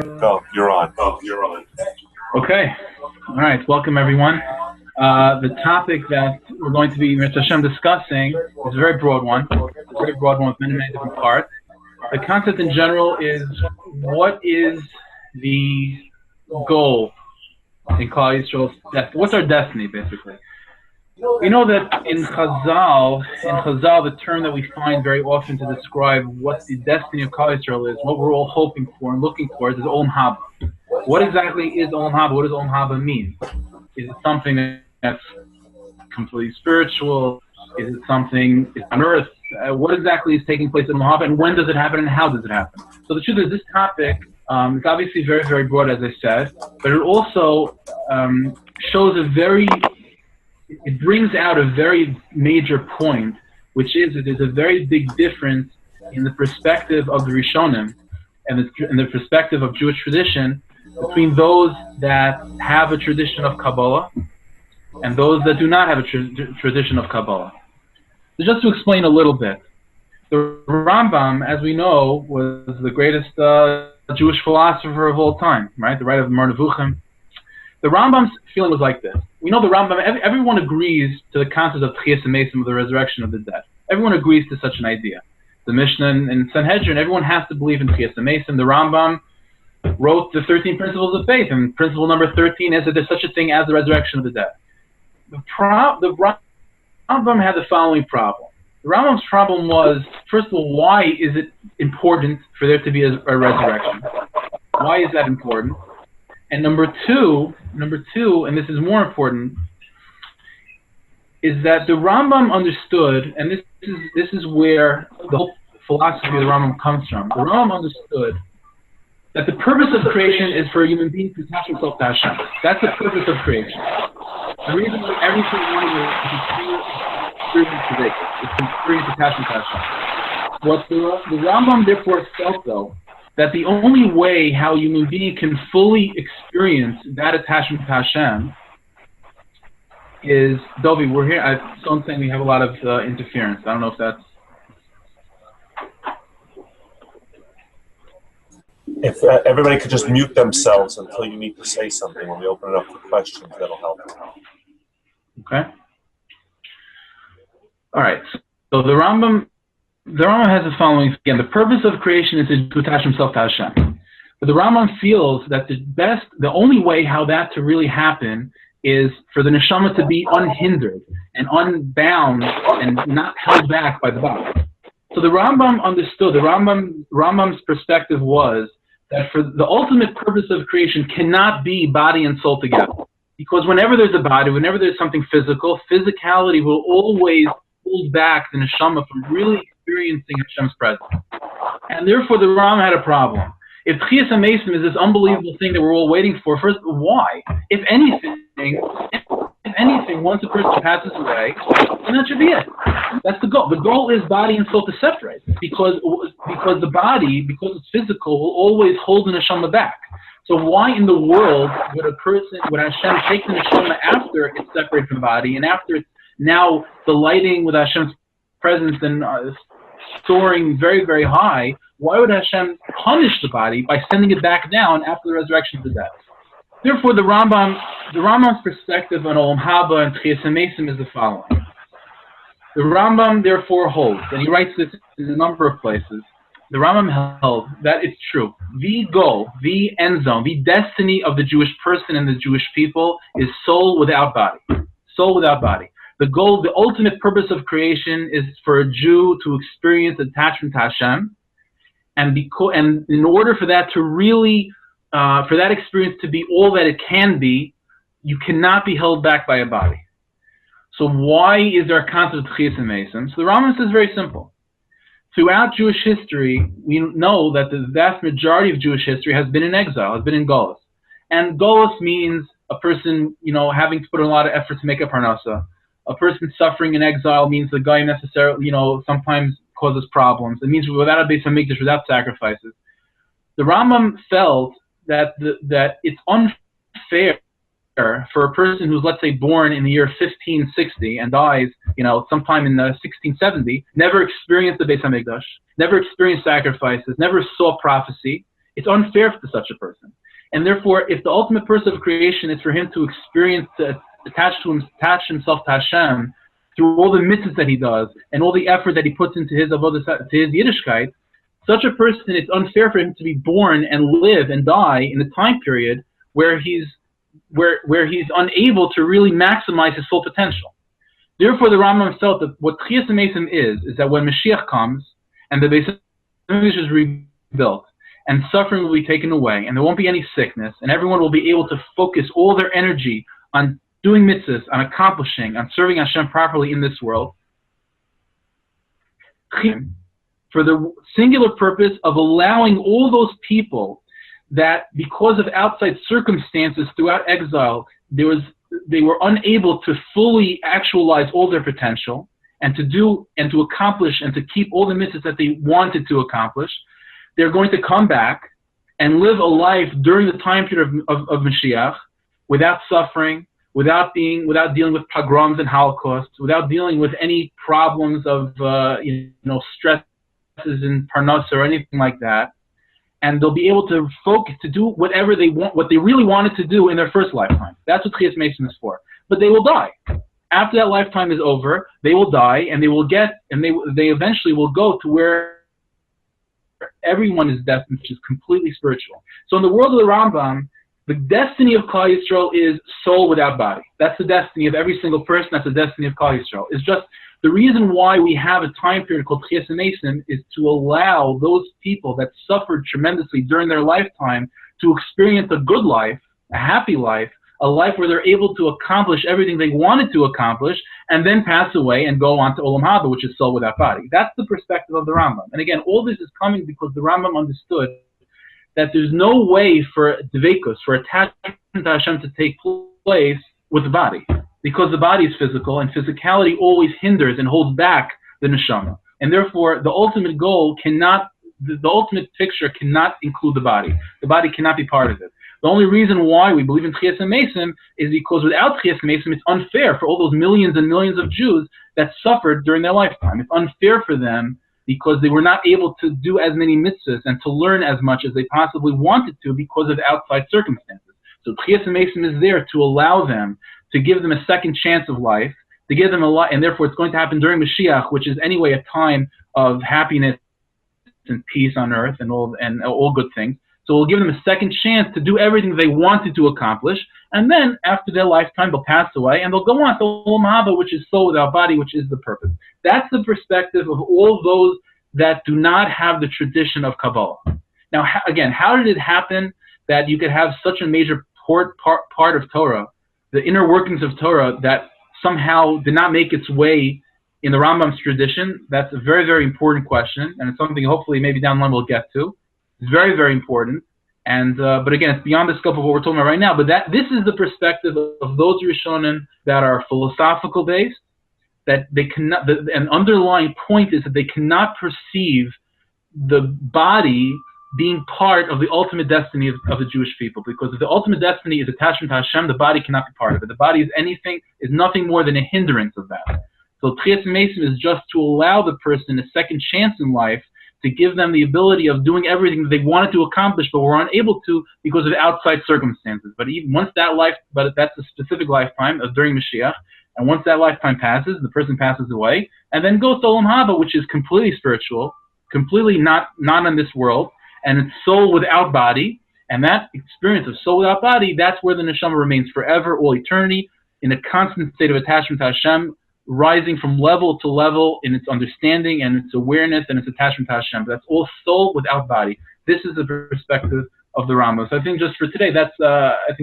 Go. You're on. Oh, you're on. Okay. All right. Welcome, everyone. The topic that we're going to be, Mr. Hashem, discussing is a very broad one. It's a very broad one with many, many different parts. The concept in general is what is the goal in Klal Yisrael's destiny? What's our destiny, basically? We know that in Chazal, the term that we find very often to describe what the destiny of Klal Yisrael is, what we're all hoping for and looking for, is Olam Haba. What exactly is Olam Haba? What does Olam Haba mean? Is it something that's completely spiritual? Is it something on earth? What exactly is taking place in Olam Haba, and when does it happen, and how does it happen? So the truth is, this topic is obviously very, very broad, as I said, but it also shows it brings out a very major point, which is that there's a very big difference in the perspective of the Rishonim and in the perspective of Jewish tradition between those that have a tradition of Kabbalah and those that do not have a tradition of Kabbalah. So just to explain a little bit, the Rambam, as we know, was the greatest Jewish philosopher of all time, right? The writer of Nevuchim. The Rambam's feeling was like this. We know the Rambam, everyone agrees to the concept of Tchias HaMesim, of the resurrection of the dead. Everyone agrees to such an idea. The Mishnah and Sanhedrin, everyone has to believe in Tchias HaMesim. The Rambam wrote the 13 principles of faith, and principle number 13 is that there's such a thing as the resurrection of the dead. The Rambam had the following problem. The Rambam's problem was, first of all, why is it important for there to be a resurrection? Why is that important? And number two, and this is more important, is that the Rambam understood, and this is where the whole philosophy of the Rambam comes from. The Rambam understood that the purpose of creation is for a human being to attach himself to Hashem. That's the purpose of creation. The reason why everything we want to experience today is to experience attachment to Hashem. What the Rambam therefore felt, though, that the only way how a human being can fully experience that attachment to Hashem is, Dovi, we're here. I'm saying we have a lot of interference. I don't know if that's... If everybody could just mute themselves until you need to say something when we open it up for questions, that'll help. Okay. All right. So the Rambam has the following. Again, the purpose of creation is to attach himself to Hashem. But the Rambam feels that the only way how that to really happen is for the neshama to be unhindered and unbound and not held back by the body. So the Rambam understood, Rambam's perspective was that for the ultimate purpose of creation cannot be body and soul together. Because whenever there's a body, whenever there's something physical, physicality will always hold back the neshama from really experiencing Hashem's presence. And therefore the Rambam had a problem. If Tchias HaMesim is this unbelievable thing that we're all waiting for, first, why? If anything, once a person passes away, then that should be it. That's the goal. The goal is body and soul to separate, because the body, because it's physical, will always hold the neshama back. So why in the world would Hashem take the neshama after it's separated from the body, and after it's now delighting with Hashem's presence and soaring very, very high? Why would Hashem punish the body by sending it back down after the resurrection of the dead? Therefore, the Rambam's perspective on Olam Haba and Tchias HaMesim is the following. The Rambam therefore holds, and he writes this in a number of places, the Rambam held that it's true. The goal, the end zone, the destiny of the Jewish person and the Jewish people is soul without body. Soul without body. The goal, the ultimate purpose of creation is for a Jew to experience attachment to Hashem, and in order for that to really, for that experience to be all that it can be, you cannot be held back by a body. So why is there a concept of Tchias HaMesim? So the Rambam says very simple. Throughout Jewish history, we know that the vast majority of Jewish history has been in exile, has been in Golus. And Golus means a person, having to put in a lot of effort to make a parnasa. A person suffering in exile means the guy necessarily, sometimes causes problems. It means without a Beis Hamikdash, without sacrifices. The Rambam felt that it's unfair for a person who's, let's say, born in the year 1560 and dies, sometime in 1670, never experienced the Beis Hamikdash, never experienced sacrifices, never saw prophecy. It's unfair to such a person. And therefore, if the ultimate purpose of creation is for him to experience, to attach himself to Hashem through all the mitzvahs that he does and all the effort that he puts into his avodah, to his Yiddishkeit, such a person, it's unfair for him to be born and live and die in a time period where he's unable to really maximize his full potential. Therefore, the Rambam felt that what Tchias HaMesim is that when Mashiach comes and the Beis Hamikdash is rebuilt and suffering will be taken away and there won't be any sickness and everyone will be able to focus all their energy on doing mitzvahs, on accomplishing, on serving Hashem properly in this world, for the singular purpose of allowing all those people that because of outside circumstances throughout exile, they were unable to fully actualize all their potential and to do and to accomplish and to keep all the mitzvahs that they wanted to accomplish. They're going to come back and live a life during the time period of Mashiach without suffering, without dealing with pogroms and holocausts, without dealing with any problems of stresses in Parnassa or anything like that. And they'll be able to focus, to do whatever they want, what they really wanted to do in their first lifetime. That's what Tchias HaMesim is for. But they will die. After that lifetime is over, they will die, and they eventually will go to where everyone is destined, which is completely spiritual. So in the world of the Rambam, the destiny of Klal Yisrael is soul without body. That's the destiny of every single person. That's the destiny of Klal Yisrael. It's just the reason why we have a time period called Tchias HaMesim is to allow those people that suffered tremendously during their lifetime to experience a good life, a happy life, a life where they're able to accomplish everything they wanted to accomplish, and then pass away and go on to Olam Haba, which is soul without body. That's the perspective of the Rambam. And again, all this is coming because the Rambam understood that there's no way for dveikus, for attachment to Hashem to take place with the body. Because the body is physical, and physicality always hinders and holds back the neshama. And therefore, the ultimate goal the ultimate picture cannot include the body. The body cannot be part of it. The only reason why we believe in Tchias HaMesim is because without Tchias HaMesim, it's unfair for all those millions and millions of Jews that suffered during their lifetime. It's unfair for them because they were not able to do as many mitzvahs and to learn as much as they possibly wanted to because of outside circumstances. So Tchias HaMesim is there to allow them, to give them a second chance of life, to give them a lot, and therefore it's going to happen during Mashiach, which is anyway a time of happiness and peace on earth and all good things. So we'll give them a second chance to do everything they wanted to accomplish, and then after their lifetime they'll pass away and they'll go on to Olam Haba, which is soul without body, which is the purpose. That's the perspective of all those that do not have the tradition of Kabbalah. Now, again, how did it happen that you could have such a major part of Torah, the inner workings of Torah, that somehow did not make its way in the Rambam's tradition? That's a very, very important question, and it's something hopefully maybe down the line we'll get to. It's very, very important, and but again, it's beyond the scope of what we're talking about right now. But this is the perspective of those Rishonim that are philosophical based, that they cannot. An underlying point is that they cannot perceive the body being part of the ultimate destiny of the Jewish people, because if the ultimate destiny is attachment to Hashem, the body cannot be part of it. The body is nothing more than a hindrance of that. So Tchias HaMesim is just to allow the person a second chance in life, to give them the ability of doing everything that they wanted to accomplish but were unable to because of outside circumstances. But even once that's a specific lifetime during Mashiach, and once that lifetime passes, the person passes away, and then goes to Olam Haba, which is completely spiritual, completely not in this world, and it's soul without body. And that experience of soul without body, that's where the neshama remains forever, all eternity, in a constant state of attachment to Hashem, rising from level to level in its understanding and its awareness and its attachment to Hashem. But that's all soul without body. This is the perspective of the Rambam. So I think just for today, that's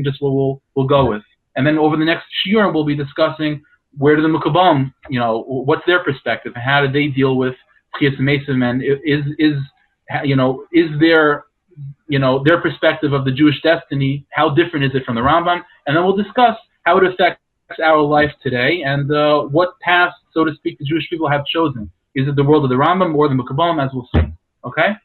just what we'll go with. And then over the next shiur, we'll be discussing where do the Mekubalim, what's their perspective and how do they deal with Tchias HaMesim, and is their perspective of the Jewish destiny, how different is it from the Rambam? And then we'll discuss how it affects our life today and what path, so to speak, the Jewish people have chosen. Is it the world of the Rambam or the Mekubalim, as we'll see? Okay?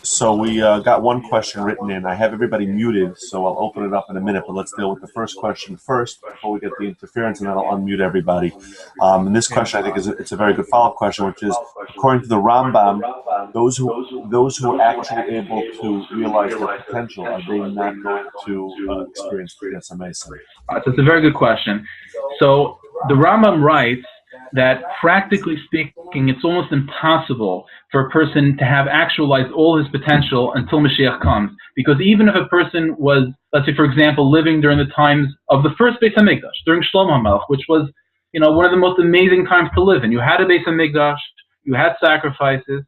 So we got one question written in. I have everybody muted, so I'll open it up in a minute, but let's deal with the first question first before we get the interference, and then I'll unmute everybody. And this question, I think, it's a very good follow-up question, which is, according to the Rambam, those who are actually able to realize their potential, are they not going to experience Kriyas HaMesim? So it's a very good question. So the Rambam writes that, practically speaking, it's almost impossible for a person to have actualized all his potential until Mashiach comes. Because even if a person was, let's say, for example, living during the times of the first Beis HaMikdash, during Shlomo HaMelech, which was, one of the most amazing times to live in. You had a Beis HaMikdash, you had sacrifices,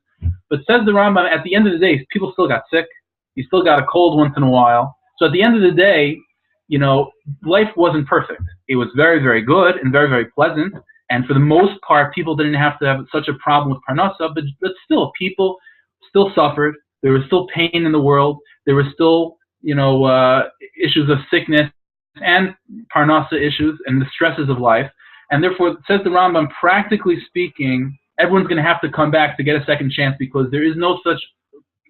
but says the Rambam, at the end of the day, people still got sick, you still got a cold once in a while. So at the end of the day, life wasn't perfect. It was very, very good and very, very pleasant. And for the most part, people didn't have to have such a problem with parnasa, but still, people still suffered. There was still pain in the world. There were still, issues of sickness and parnasa issues and the stresses of life. And therefore, says the Rambam, practically speaking, everyone's going to have to come back to get a second chance, because there is no such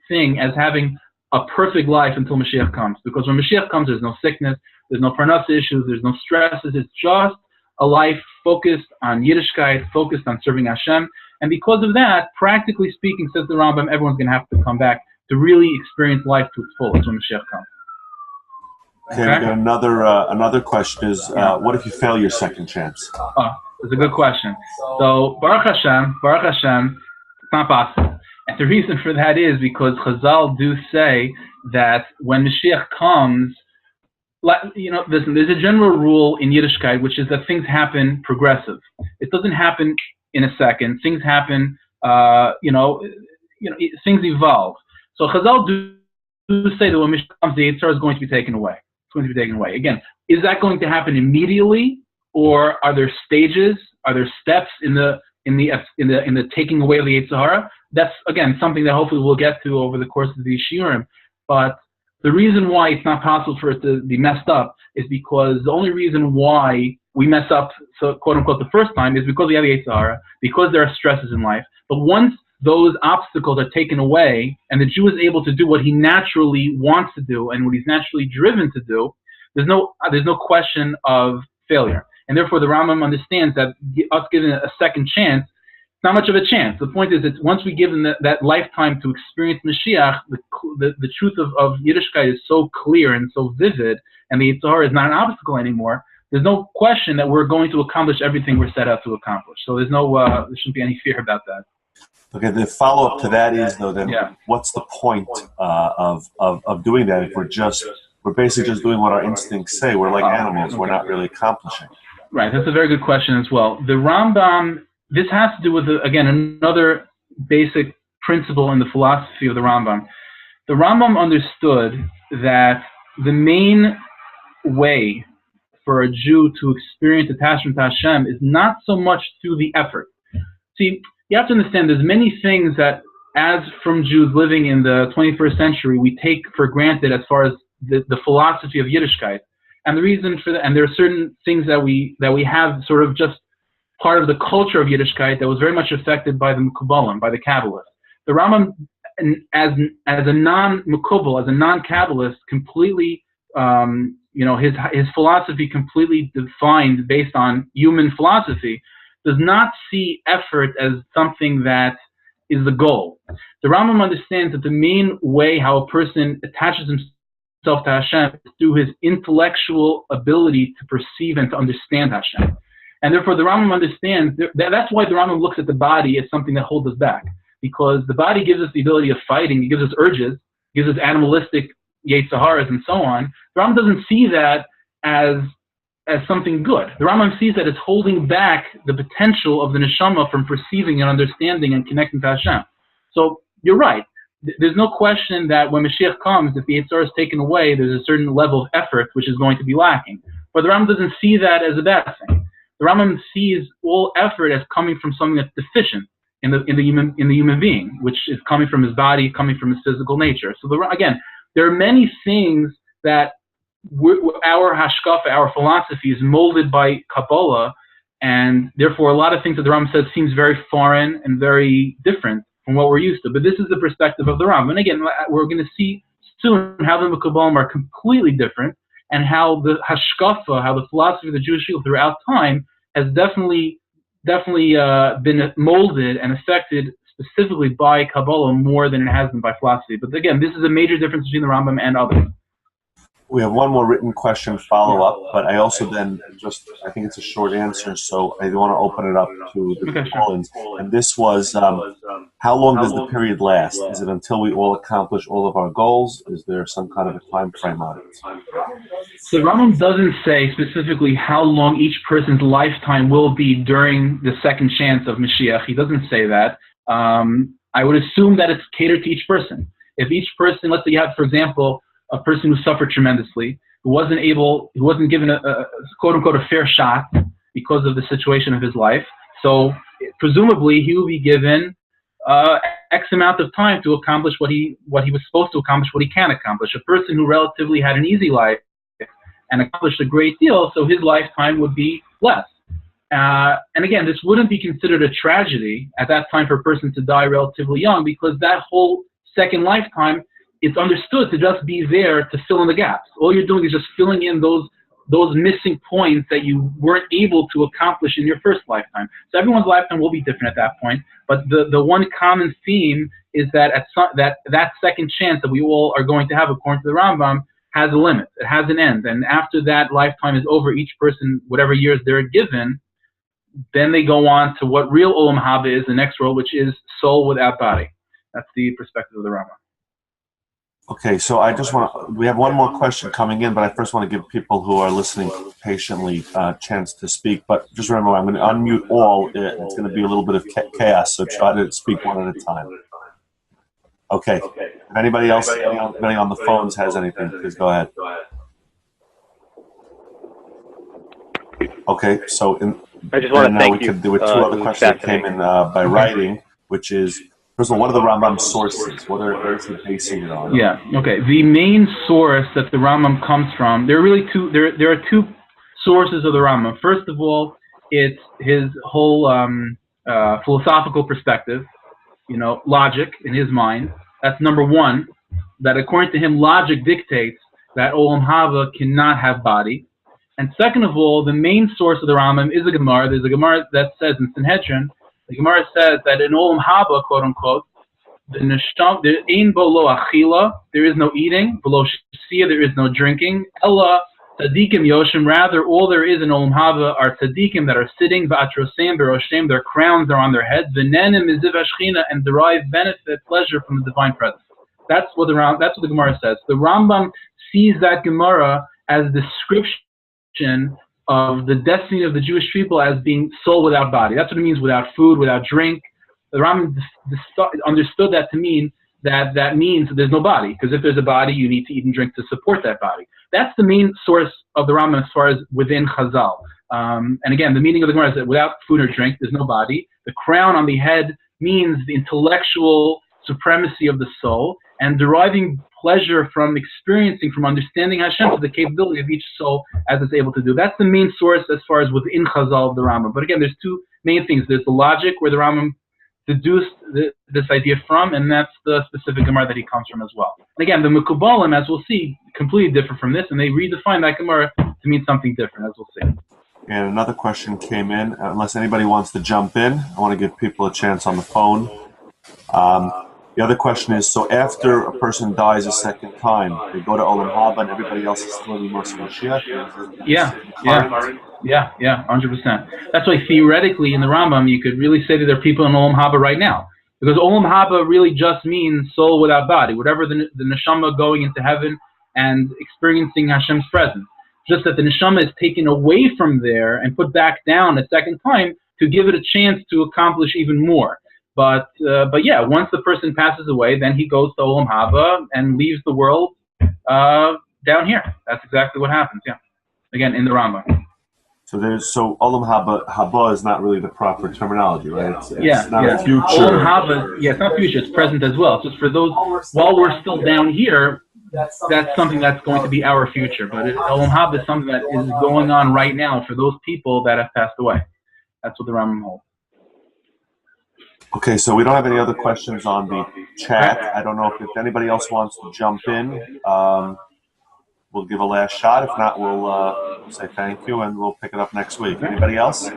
thing as having a perfect life until Mashiach comes. Because when Mashiach comes, there's no sickness, there's no parnasa issues, there's no stresses. It's just a life focused on Yiddishkeit, focused on serving Hashem. And because of that, practically speaking, says the Rambam, everyone's going to have to come back to really experience life to its fullest when Mashiach comes. Okay, we got another question is, what if you fail your second chance? That's a good question. So, Baruch Hashem, it's not possible. And the reason for that is because Chazal do say that when Mashiach comes, listen, there's a general rule in Yiddishkeit, which is that things happen progressive. It doesn't happen in a second. Things happen, things evolve. So Chazal do say that when Mashiach comes, the Yitzhar is going to be taken away. It's going to be taken away. Again, is that going to happen immediately, or are there stages? Are there steps in the taking away of the Yitzhara? That's, again, something that hopefully we'll get to over the course of the Shiurim. But the reason why it's not possible for it to be messed up is because the only reason why we mess up, so quote unquote, the first time is because we have the Yitzhara, because there are stresses in life. But once those obstacles are taken away and the Jew is able to do what he naturally wants to do and what he's naturally driven to do, there's no question of failure. And therefore the Rambam understands that us giving a second chance, not much of a chance. The point is that once we give them that lifetime to experience Mashiach, the truth of Yiddishkeit is so clear and so vivid, and the Yitzhar is not an obstacle anymore. There's no question that we're going to accomplish everything we're set out to accomplish. So there shouldn't be any fear about that. Okay, the follow-up to that is, though, then what's the point of doing that if we're basically just doing what our instincts say? We're like animals. We're not really accomplishing. Right, that's a very good question as well. The Rambam, this has to do with, again, another basic principle in the philosophy of the Rambam. The Rambam understood that the main way for a Jew to experience attachment to Hashem is not so much through the effort. See, you have to understand there's many things that, as from Jews living in the 21st century, we take for granted as far as the philosophy of Yiddishkeit. And the reason for that, and there are certain things that we have sort of just part of the culture of Yiddishkeit that was very much affected by the Mekubalim, by the Kabbalists. The Rambam, as a non-Mekubal, as a non-Kabbalist, completely, his philosophy completely defined based on human philosophy, does not see effort as something that is the goal. The Rambam understands that the main way how a person attaches himself to Hashem is through his intellectual ability to perceive and to understand Hashem. And therefore the Rambam understands, that's why the Rambam looks at the body as something that holds us back. Because the body gives us the ability of fighting, it gives us urges, gives us animalistic Yetzaharas and so on. The Rambam doesn't see that as something good. The Rambam sees that as holding back the potential of the neshama from perceiving and understanding and connecting to Hashem. So you're right. There's no question that when Mashiach comes, if the Yitzhar is taken away, there's a certain level of effort which is going to be lacking. But the Rambam doesn't see that as a bad thing. The Rambam sees all effort as coming from something that's deficient in the human being, which is coming from his body, coming from his physical nature. So again, there are many things that our hashkafa, our philosophy, is molded by Kabbalah, and therefore a lot of things that the Rambam says seems very foreign and very different. from what we're used to. But this is the perspective of the Rambam. And again, we're going to see soon how the Mekubalim are completely different, and how the hashkafa, how the philosophy of the Jewish people throughout time has definitely been molded and affected specifically by Kabbalah more than it has been by philosophy. But again, this is a major difference between the Rambam and others. We have one more written question follow-up, but I also then I think it's a short answer, so I want to open it up to the call-ins. And this was, how long does the period last? Is it until we all accomplish all of our goals? Is there some kind of a time frame on it? So the Rambam doesn't say specifically how long each person's lifetime will be during the second chance of Mashiach. He doesn't say that. I would assume that it's catered to each person. If each person, let's say you have, for example, a person who suffered tremendously, who wasn't given a quote unquote a fair shot because of the situation of his life. So presumably he will be given X amount of time to accomplish what he was supposed to accomplish, what he can accomplish. A person who relatively had an easy life and accomplished a great deal, so his lifetime would be less. And again, this wouldn't be considered a tragedy at that time for a person to die relatively young, because that whole second lifetime, it's understood to just be there to fill in the gaps. All you're doing is just filling in those missing points that you weren't able to accomplish in your first lifetime. So everyone's lifetime will be different at that point, but the one common theme is that that second chance that we all are going to have, according to the Rambam, has a limit. It has an end. And after that lifetime is over, each person, whatever years they're given, then they go on to what real Olam Haba is, the next world, which is soul without body. That's the perspective of the Rambam. Okay, so we have one more question coming in, but I first want to give people who are listening patiently a chance to speak. But just remember, I'm going to unmute all. It's going to be a little bit of chaos, so try to speak one at a time. Okay. If anybody else, anybody on the phones has anything, please go ahead. Okay, so I just want to thank you. There were two other questions that came in by writing, which is, first of all, what are the Rambam sources? Where is he basing it on? Yeah. Okay. The main source that the Rambam comes from, there are really two. There are two sources of the Rambam. First of all, it's his whole philosophical perspective. Logic in his mind. That's number one. That according to him, logic dictates that Olam Haba cannot have body. And second of all, the main source of the Rambam is a Gemara. There's a Gemara that says in Sanhedrin, the Gemara says that in Olam Haba, quote unquote, there is no eating, below Shia, there is no drinking. Ella tzadikim yoshim, rather all there is in Olam Haba are tzadikim that are sitting, va'atrosem beroshem, their crowns are on their heads, v'nenim miziv hashchina, and derive benefit, pleasure from the divine presence. That's what the Gemara says. The Rambam sees that Gemara as a description of the destiny of the Jewish people as being soul without body. That's what it means, without food, without drink. The Rambam understood that to mean that means there's no body, because if there's a body, you need to eat and drink to support that body. That's the main source of the Rambam as far as within Chazal. And again, the meaning of the Gemara is that without food or drink, there's no body. The crown on the head means the intellectual supremacy of the soul, and deriving pleasure from experiencing, from understanding Hashem, to the capability of each soul as it's able to do. That's the main source as far as within Chazal of the Rambam. But again, there's two main things. There's the logic where the Rambam deduced this idea from, and that's the specific Gemara that he comes from as well. And again, the Mekubalim, as we'll see, completely different from this, and they redefine that Gemara to mean something different, as we'll see. And another question came in. Unless anybody wants to jump in, I want to give people a chance on the phone. The other question is, so after a person dies a second time, they go to Olam Haba and everybody else is still in the Mashiach? Yeah, 100%. That's why theoretically in the Rambam, you could really say that there are people in Olam Haba right now. Because Olam Haba really just means soul without body, whatever the neshama going into heaven and experiencing Hashem's presence. Just that the neshama is taken away from there and put back down a second time to give it a chance to accomplish even more. But yeah, once the person passes away, then he goes to Olam Haba and leaves the world down here. That's exactly what happens. Yeah, again in the Rambam. So Olam Haba is not really the proper terminology, right? It's not a future. Olam Haba, it's not future. It's present as well. It's just for those while we're still down here. That's something that's going to be our future. But Olam Haba is something that is going on right now for those people that have passed away. That's what the Rambam holds. Okay, so we don't have any other questions on the chat. I don't know if anybody else wants to jump in. We'll give a last shot. If not, we'll say thank you and we'll pick it up next week. Anybody else?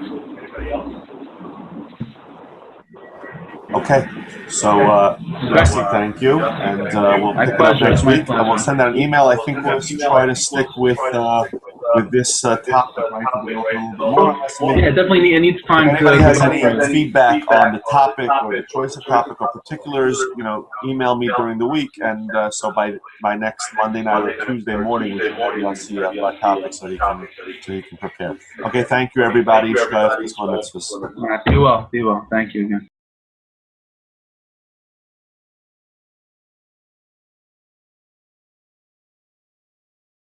Okay, so Jesse, thank you, and we'll pick it up next week, and we'll send out an email. I think we'll try to stick with this topic, right? To go a little bit more. Yeah, definitely it needs time. If anybody has any feedback on the topic or the choice of topic or particulars, email me during the week, and so by next Monday night or Tuesday morning, we should have see our topic so he can prepare. Okay, thank you, everybody. Be well. Thank you again.